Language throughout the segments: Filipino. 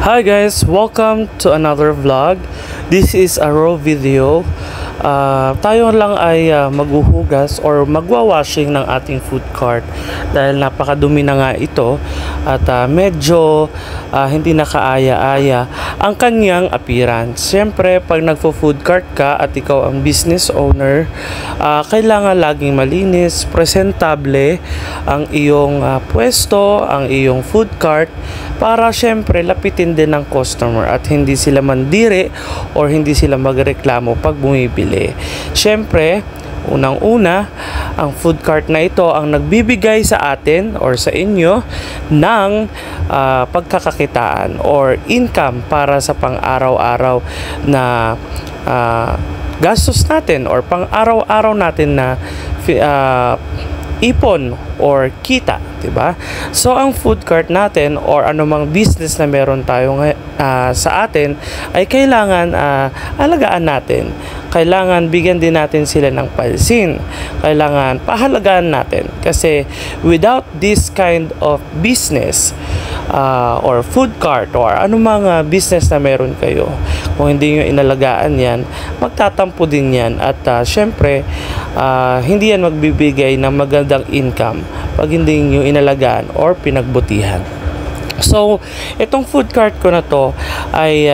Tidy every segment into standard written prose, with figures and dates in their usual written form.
Hi guys, welcome to another vlog. This is a raw video. Tayo lang ay maghuhugas or magwawashing ng ating food cart dahil napakadumi na nga ito at medyo hindi nakaaya-aya ang kanyang appearance. Siyempre, pag nagfo-food cart ka at ikaw ang business owner, kailangan laging malinis, presentable ang iyong pwesto, ang iyong food cart para siyempre lapitin din ng customer at hindi sila mandiri or hindi sila magreklamo pag bumibili. Siyempre, unang-una, ang food cart na ito ang nagbibigay sa atin or sa inyo ng pagkakakitaan or income para sa pang-araw-araw na gastos natin or pang-araw-araw natin na ipon or kita, diba? So ang food cart natin or anumang business na meron tayo sa atin ay kailangan alagaan natin. Kailangan bigyan din natin sila ng pansin. Kailangan pahalagaan natin kasi without this kind of business or food cart or anumang business na meron kayo, kung hindi nyo inalagaan yan, magtatampo din yan at syempre hindi yan magbibigay ng magandang income pag hindi nyo inalagaan or pinagbutihan. So, itong food cart ko na to ay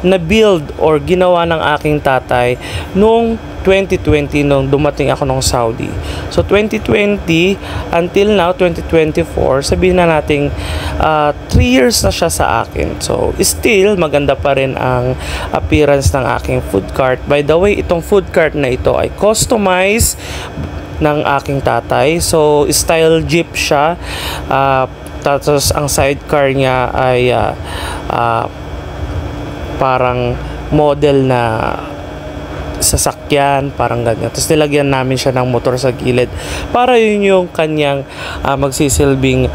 na-build or ginawa ng aking tatay noong 2020 nung dumating ako ng Saudi. So, 2020 until now, 2024, sabihin na nating 3 years na siya sa akin. So, still, maganda pa rin ang appearance ng aking food cart. By the way, itong food cart na ito ay customized ng aking tatay. So, style jeep siya. Tapos ang sidecar niya ay parang model na sasakyan, parang ganyan. Tapos nilagyan namin siya ng motor sa gilid para yun yung kanyang magsisilbing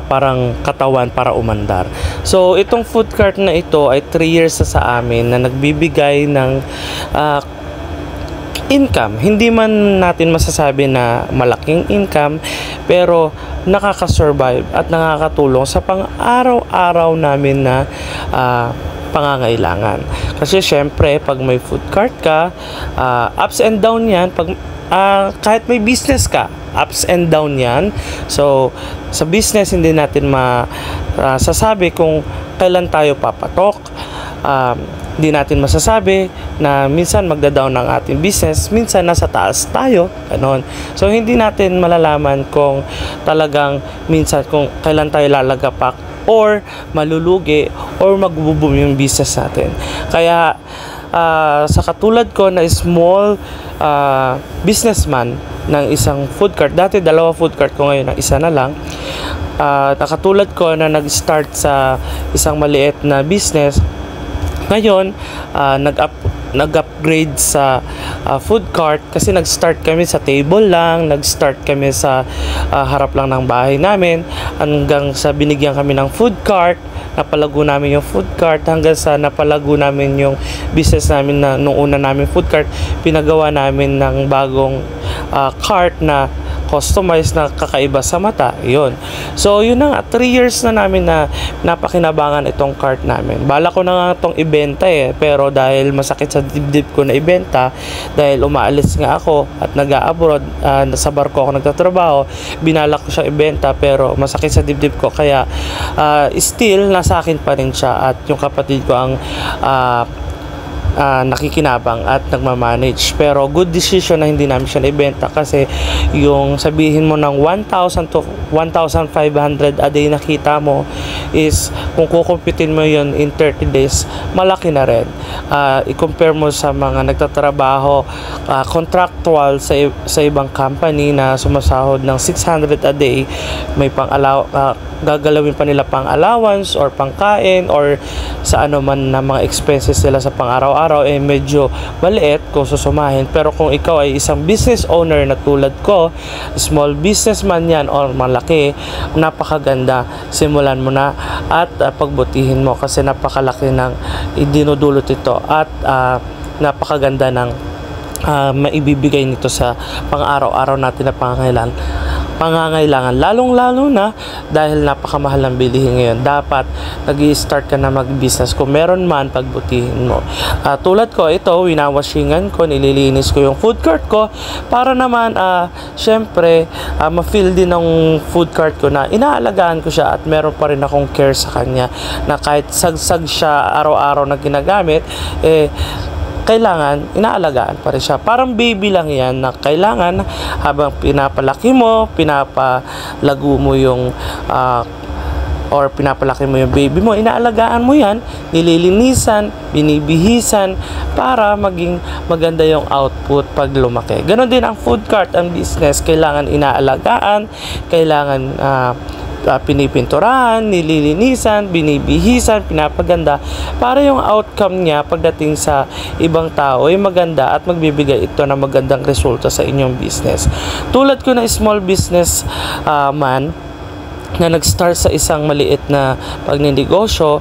parang katawan para umandar. So itong food cart na ito ay 3 years na sa amin na nagbibigay ng income. Hindi man natin masasabi na malaking income, pero nakaka-survive at nakakatulong sa pang-araw-araw namin na pangangailangan. Kasi syempre, pag may food cart ka, ups and down yan. Pag kahit may business ka, ups and down yan. So, sa business, hindi natin masasabi kung kailan tayo papatok. Hindi natin masasabi na minsan magda-down ng ating business, minsan nasa taas tayo, ganon. So hindi natin malalaman kung talagang minsan kung kailan tayo lalagapak or malulugi or magbo-boom yung business natin. Kaya sa katulad ko na small businessman ng isang food cart, dati 2 food cart ko, ngayon isa na lang. Katulad ko na nag-start sa isang maliit na business, ngayon nag-upgrade sa food cart kasi nag-start kami sa table lang, nag-start kami sa harap lang ng bahay namin hanggang sa binigyan kami ng food cart, napalago namin yung food cart hanggang sa napalago namin yung business namin na nung una namin food cart, pinagawa namin ng bagong cart na customized na kakaiba sa mata. Yun. So, yun na nga. 3 years na namin na napakinabangan itong cart namin. Bala ko na nga itong ibenta pero dahil masakit sa dibdib ko na ibenta, dahil umaalis nga ako at nag-a-abroad, sa barko ako nagtatrabaho, binalak ko siya ibenta pero masakit sa dibdib ko. Kaya, still, nasa akin pa rin siya at yung kapatid ko ang nakikinabang at nagmamanage. Pero good decision na hindi namin siya naibenta kasi yung sabihin mo ng 1,000 to 1,500 a day nakita mo is kung kukumpitin mo yun in 30 days, malaki na rin. I-compare mo sa mga nagtatrabaho contractual sa ibang company na sumasahod ng 600 a day, may gagalawin pa nila pang allowance or pangkain or sa ano man na mga expenses nila sa pang-araw-araw, medyo maliit kung susumahin. Pero kung ikaw ay isang business owner na tulad ko, small businessman yan or malaki, napakaganda. Simulan mo na at pagbutihin mo kasi napakalaki ng dinudulot ito at napakaganda ng maibibigay nito sa pang-araw-araw natin na pangangailangan. pangangailangan, lalong-lalo na dahil napakamahal ng bilihin ngayon. Dapat nag-i-start ka na mag-business. Kung meron man, pagbutihin mo. Tulad ko, ito, winawashingan ko, nililinis ko yung food cart ko para naman, syempre, ma-feel din ng food cart ko na inaalagaan ko siya at meron pa rin akong care sa kanya na kahit sagsag siya araw-araw na ginagamit, kailangan inaalagaan pa rin siya. Parang baby lang yan na kailangan habang pinapalaki mo, pinapalago mo yung or pinapalaki mo yung baby mo, inaalagaan mo yan, nililinisan, binibihisan para maging maganda yung output pag lumaki. Ganon din ang food cart, ang business, kailangan inaalagaan, kailangan pinipinturahan, nililinisan, binibihisan, pinapaganda para yung outcome niya pagdating sa ibang tao ay maganda at magbibigay ito ng magandang resulta sa inyong business. Tulad ko na small business man na nag-start sa isang maliit na pagninegosyo,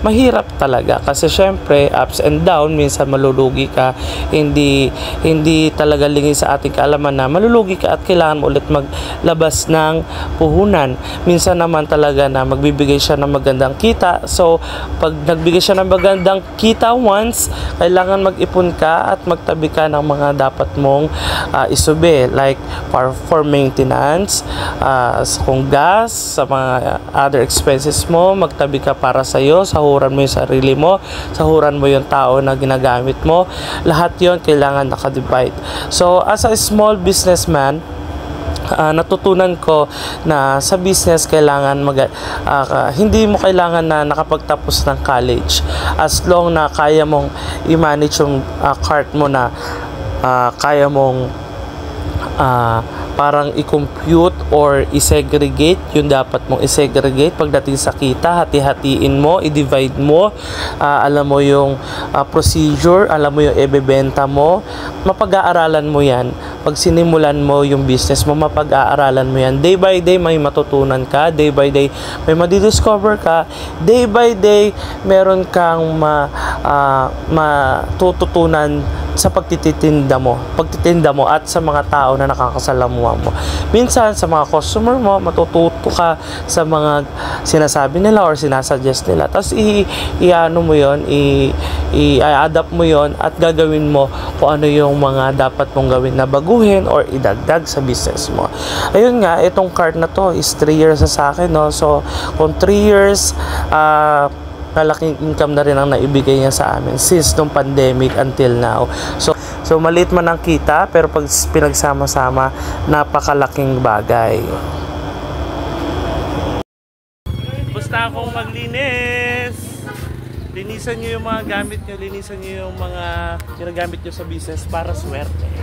mahirap talaga kasi syempre ups and down, minsan malulugi ka, hindi talaga lingid sa ating kaalaman na malulugi ka at kailangan mo ulit maglabas ng puhunan. Minsan naman talaga na magbibigay siya ng magandang kita. So pag nagbigay siya ng magandang kita once, kailangan mag-ipon ka at magtabi ka ng mga dapat mong isubi, like for maintenance, kung sa mga other expenses mo, magtabi ka para sa iyo, sahuran mo yung sarili mo, sahuran mo yung tao na ginagamit mo. Lahat yon kailangan nakadivide. So as a small businessman, natutunan ko na sa business kailangan hindi mo kailangan na nakapagtapos ng college, as long na kaya mong i-manage yung cart mo, na kaya mong parang i-compute or i-segregate yung dapat mong i-segregate pagdating sa kita, hati-hatiin mo, i-divide mo, alam mo yung procedure, alam mo yung ibebenta mo, mapag-aaralan mo yan. Pag sinimulan mo yung business mo, mapag-aaralan mo yan. Day by day may matutunan ka, day by day may madidiscover ka, day by day meron kang matututunan sa pagtitinda mo at sa mga tao na nakakasalamuha mo. Minsan sa mga customer mo, matututo ka sa mga sinasabi nila or sinasuggest nila. Tapos i-ano mo yon, i-adapt mo yon at gagawin mo kung ano yung mga dapat mong gawin na baguhin or idagdag sa business mo. Ayun nga, itong cart na to is 3 years sa akin, no? So kung 3 years, malaking income na rin ang naibigay niya sa amin since nung pandemic until now. So maliit man ang kita, pero pag pinagsama-sama, napakalaking bagay. Basta akong maglinis. Linisan nyo yung mga gamit nyo, linisan nyo yung mga ginagamit nyo sa business para swerte.